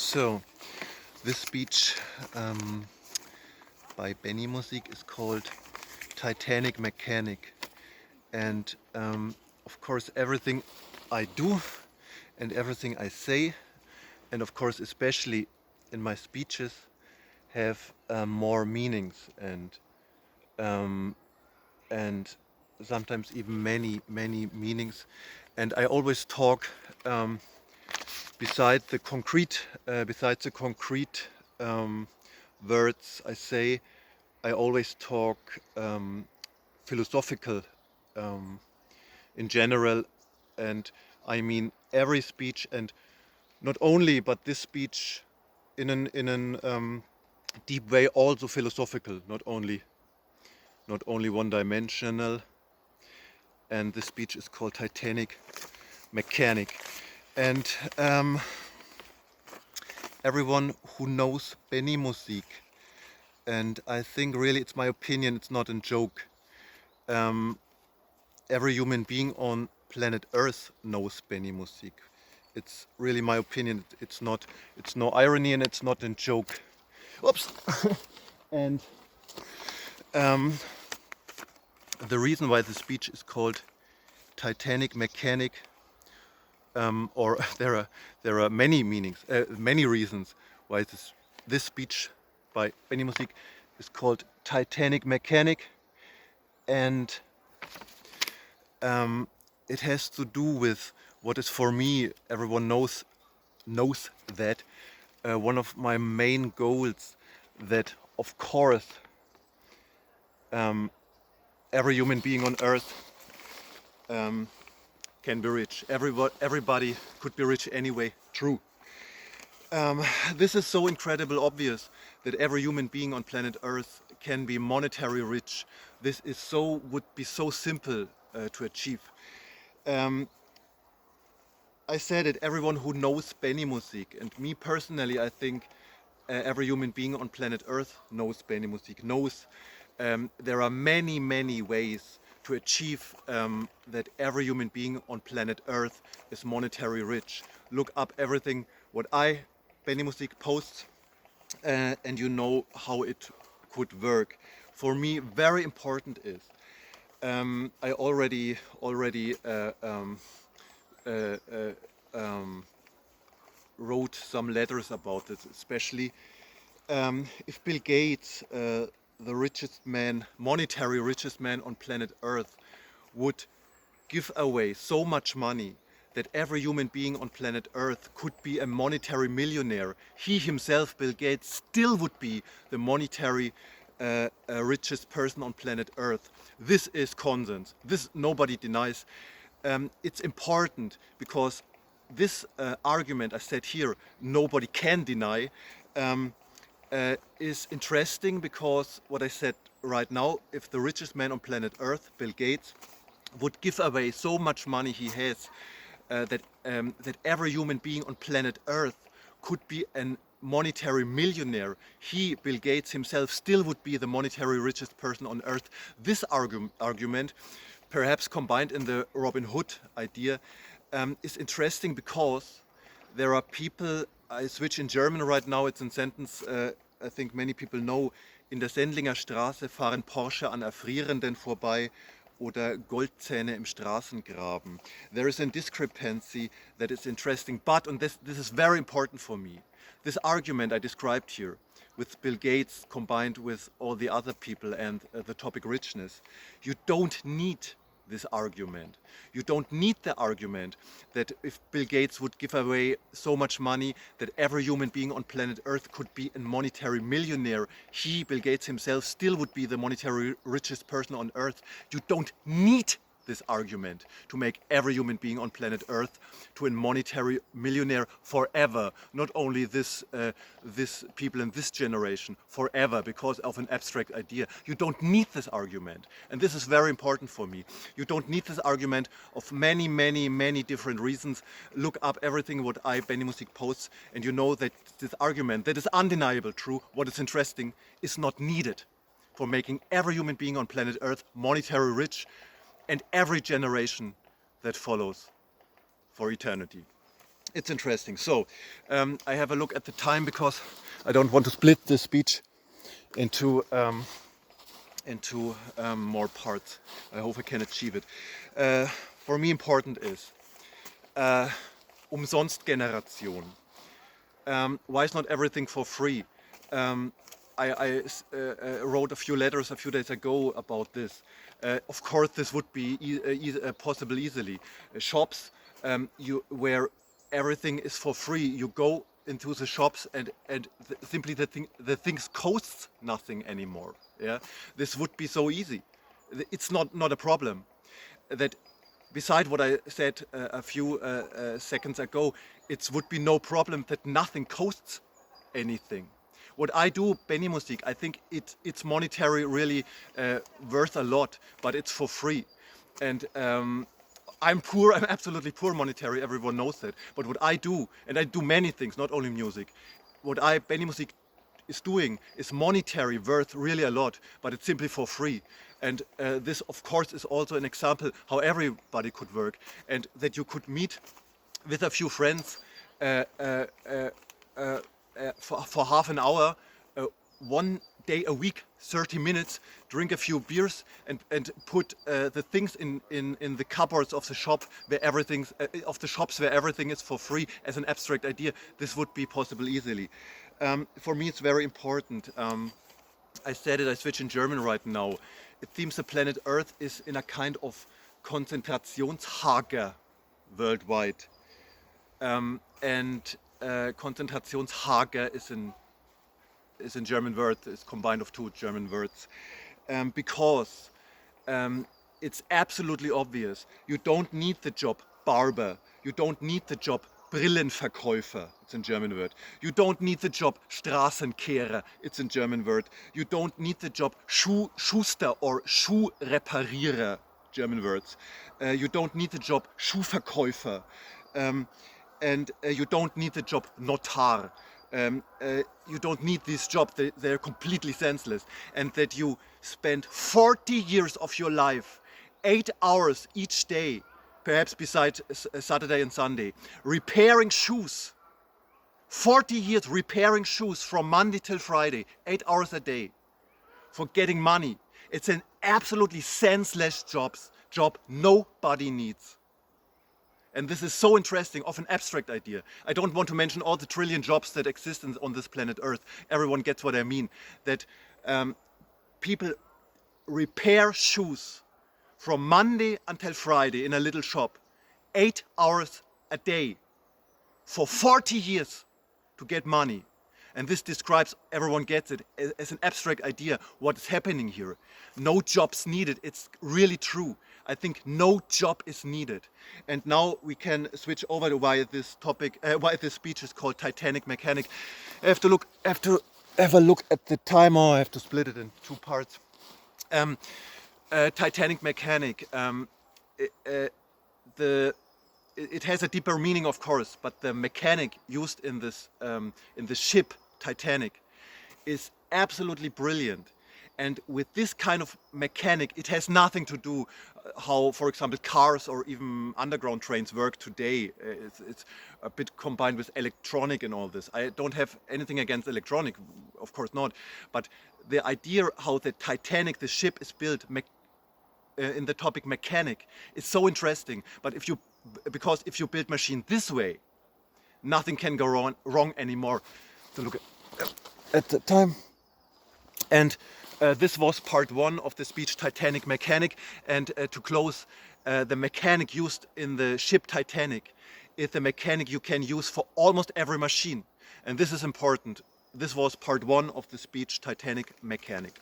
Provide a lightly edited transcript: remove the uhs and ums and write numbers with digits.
So, this speech by Benimusik is called Titanic Mechanic. And of course, everything I do and everything I say, and of course, especially in my speeches, have more meanings and sometimes even many meanings. And I always talk besides the concrete words I say. I always talk philosophical in general, and I mean every speech, and not only, but this speech in an deep way, also philosophical, not only one-dimensional. And this speech is called Titanic Mechanic. And everyone who knows Benimusik, and I think really it's my opinion, it's not a joke. Every human being on planet Earth knows Benimusik. It's really my opinion. It's no irony, and it's not a joke. Oops. And the reason why the speech is called Titanic Mechanic, or there are many meanings, many reasons why this speech by Benimusik is called Titanic Mechanic, and it has to do with what is, for me, everyone knows that one of my main goals, that of course every human being on earth can be rich. Everybody could be rich anyway. True. This is so incredible obvious, that every human being on planet Earth can be monetary rich. This is would be so simple to achieve. I said it, everyone who knows Benimusik, and me personally, I think every human being on planet Earth knows Benimusik, knows there are many ways to achieve that every human being on planet Earth is monetary rich. Look up everything what Benimusik posts, and you know how it could work. For me, very important is, I already wrote some letters about it, especially if Bill Gates, the richest man, monetary richest man on planet Earth, would give away so much money that every human being on planet Earth could be a monetary millionaire, he himself, Bill Gates, still would be the monetary richest person on planet Earth. This is consensus. This nobody denies. It's important because this argument I said here, nobody can deny, is interesting, because what I said right now, if the richest man on planet Earth, Bill Gates, would give away so much money he has, that every human being on planet Earth could be a monetary millionaire, he, Bill Gates himself, still would be the monetary richest person on Earth. This argument, perhaps combined in the Robin Hood idea, is interesting, because there are people, I switch in German right now, it's a sentence I think many people know: in der Sendlinger Straße fahren Porsche an Erfrierenden vorbei oder Goldzähne im Straßengraben. There is a discrepancy that is interesting, but, and this is very important for me, this argument I described here, with Bill Gates combined with all the other people and the topic richness, you don't need this argument. You don't need the argument that if Bill Gates would give away so much money that every human being on planet Earth could be a monetary millionaire, he, Bill Gates himself, still would be the monetary richest person on Earth. You don't need this argument to make every human being on planet Earth to a monetary millionaire forever. Not only this people in this generation, forever, because of an abstract idea. You don't need this argument, and this is very important for me. You don't need this argument of many different reasons. Look up everything what Benimusik posts, and you know that this argument, that is undeniable true, what is interesting, is not needed for making every human being on planet Earth monetary rich, and every generation that follows for eternity. it's interesting. So I have a look at the time because I don't want to split the speech into more parts. I hope I can achieve it. For me, important is Umsonst-Generation. Why is not everything for free? I wrote a few letters a few days ago about this. Of course, this would be possible easily. Shops where everything is for free. You go into the shops and simply the things costs nothing anymore. Yeah, this would be so easy. It's not a problem. That beside what I said a few seconds ago, it would be no problem that nothing costs anything. What I do, Benimusik, I think it's monetary really worth a lot, but it's for free. And I'm poor, I'm absolutely poor monetary, everyone knows that. But what I do, and I do many things, not only music, what Benimusik is doing is monetary worth really a lot, but it's simply for free. And this, of course, is also an example how everybody could work, and that you could meet with a few friends for half an hour, one day a week, 30 minutes, drink a few beers and put the things in the cupboards of the shop where everything's of the shops where everything is for free as an abstract idea. This would be possible easily. For me, it's very important. I said it, I switch in German right now. It seems the planet Earth is in a kind of Konzentrationslager worldwide. Konzentrationslager is in German word, is combined of two German words. Because it's absolutely obvious. You don't need the job barber. You don't need the job Brillenverkäufer, it's in German word. You don't need the job Straßenkehrer, it's in German word. You don't need the job Schuster or Schuhreparierer, German words. You don't need the job Schuhverkäufer. And you don't need the job Notar. You don't need these jobs, they're completely senseless. And that you spend 40 years of your life, 8 hours each day, perhaps besides Saturday and Sunday, repairing shoes. 40 years repairing shoes from Monday till Friday, 8 hours a day, for getting money. It's an absolutely senseless job nobody needs. And this is so interesting, of an abstract idea. I don't want to mention all the trillion jobs that exist on this planet Earth. Everyone gets what I mean. That people repair shoes from Monday until Friday in a little shop, 8 hours a day, for 40 years to get money. And this describes, everyone gets it, as an abstract idea, what is happening here. No jobs needed, it's really true. I think no job is needed. And now we can switch over to why this speech is called Titanic Mechanic. I have to have a look at the timer. I have to split it in two parts. Titanic Mechanic. It has a deeper meaning, of course, but the mechanic used in the ship Titanic is absolutely brilliant. And with this kind of mechanic, it has nothing to do how, for example, cars or even underground trains work today. It's a bit combined with electronic and all this. I don't have anything against electronic, of course not. But the idea how the Titanic, the ship, is built in the topic mechanic is so interesting. But because if you build machine this way, nothing can go wrong anymore. So look at the time. And this was part one of the speech Titanic Mechanic. And to close, the mechanic used in the ship Titanic is the mechanic you can use for almost every machine. And this is important. This was part one of the speech Titanic Mechanic.